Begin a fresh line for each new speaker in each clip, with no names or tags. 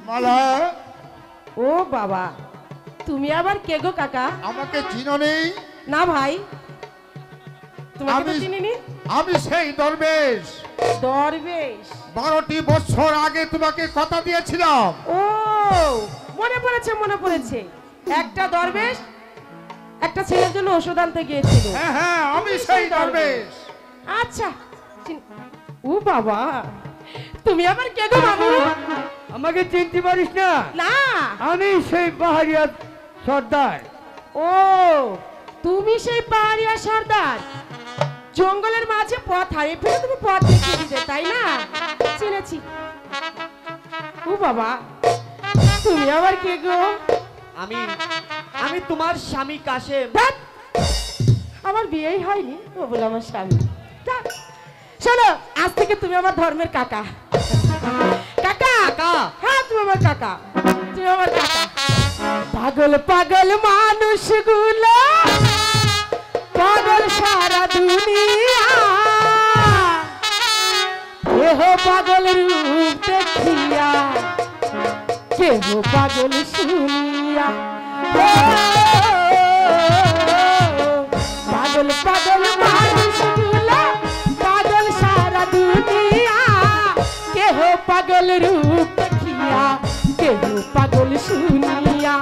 মালা।
ও বাবা, তুমি আবার কে গো কাকা?
আমাকে চিনো নেই?
না ভাই, তোমাকে তো চিনিনি।
আমি সেই দরবেশ।
দরবেশ?
12টি বছর আগে তোমাকে কথা দিয়েছিলাম।
ও মনে পড়েছে, মনে পড়েছে। একটা দরবেশ একটা ছেলের জন্য ওষুধ আনতে গিয়েছিল।
হ্যাঁ হ্যাঁ, আমি সেই দরবেশ।
আচ্ছা। ও বাবা, তুমি আবার কে গো বাবু?
আমাকে চিনতে পারিস না?
না,
আমি সেই পাহাড়িয়া সর্দার।
ও তুমি সেই পাহাড়িয়া সর্দার, জঙ্গলের মাঝে পথ হারিয়ে ফেলে তুমি পথ দেখিয়ে দিতে, তাই না? চিনেছি। ও বাবা, তুমি আবার কে গো?
আমি আমি তোমার স্বামী কাশেম।
ধ্যাৎ, আমার বিয়েই হয়নি, ও বলে আমার স্বামী। ধ্যাৎ। শোনো, আজ থেকে তুমি আমার ধর্মের কাকা। কাকা?
কাকা?
হ্যাঁ, তুমি আমার কাকা, তুমি আমার কাকা। পাগল পাগল মানুষগুলো, পাগল সারা দুনিয়া, কেহ পাগল রূপ দেখিয়া, কেহ পাগল শুনিয়া। পাগল পাগল মানুষগুলো, পাগল সারা দুনিয়া, কেহ পাগল রূপ দেখিয়া, কেহ পাগল শুনিয়া।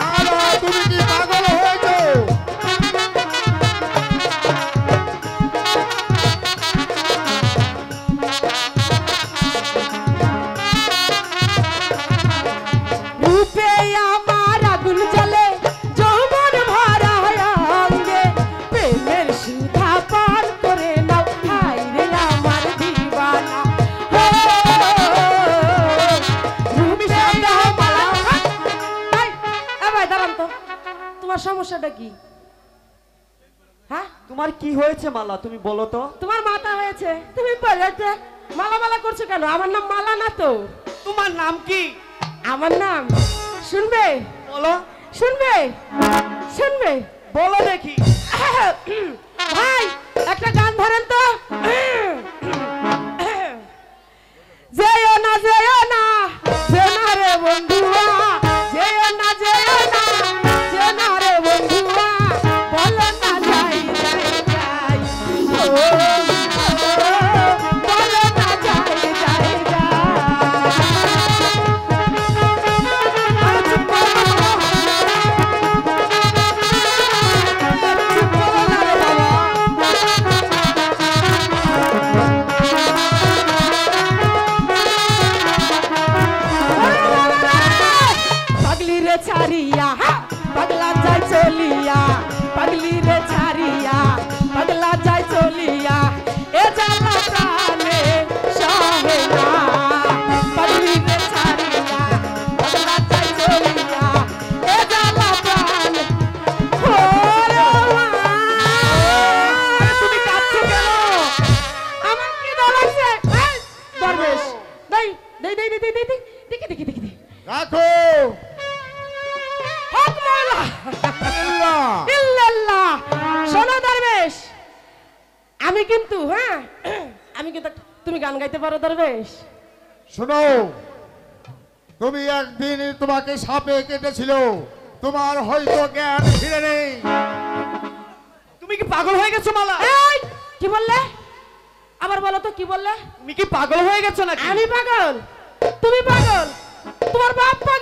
মালা, তুমি কি পাগল হয়েছো?
রূপে আমার আগুন জ্বলে, যৌবন ভরা অঙ্গে, প্রেমের সুধা পান করে নাও, হায় রে আমার দিওয়ানা। রূপে আমার এই, ভাই দাঁড়ান তো, তোমার সমস্যাটা কি? হ্যাঁ,
তোমার কি হয়েছে মালা, তুমি বলো তো।
তোমার মাথা হয়েছে, তুমি বলেছে মালা মালা করছো কেন? আমার নাম মালা না তো।
তোমার নাম কি?
আমার নাম শুনবে?
বলো।
শুনবে? শুনবে?
বলো দেখি।
ভাই, একটা গান ধরেন তো। যেও না যেও না, যেও না রে বন্ধুয়া, যেও না যেও না, যেও না রে বন্ধুয়া, বলো না যাই যাই যাই, ও বলো না যাই যাই যাই। আরে চুপ করো না বাবা, চুপ করো না রে বাবা। পাগলি রে ছাড়িয়া, পাগলা যায় চলিয়া, পাগলি রে ছাড়িয়া, পাগলা যায় চলিয়া, এ জ্বালা প্রাণে সহে না। পাগলি রে ছাড়িয়া, পাগলা যায় চলিয়া, এ জ্বালা প্রাণে। ওরে মা, তুমি কাঁদছো কেন? আমার কি দোষ আছে? এই, দরবেশ, দেই দেই দেই দেই দেই দেই, দেখি দেখি দেখি দেখি।
রাখো।
হক মাওলা
আল্লাহ।
ইল্লাল্লাহ। শোনো দরবেশ, আমি কিন্তু আমি কিন্তু, তুমি গান গাইতে পারো দরবেশ?
শোনো, তুমি একদিন তোমাকে সাপে কেটেছিল, তোমার হয়তো জ্ঞান ফিরে নেই।
তুমি কি পাগল হয়ে গেছো মালা?
এই, কি বললে? আবার বলো তো, কি বললে?
তুমি কি পাগল হয়ে গেছো নাকি?
আমি পাগল? তুমি পাগল? তোমার বাপ পাগল?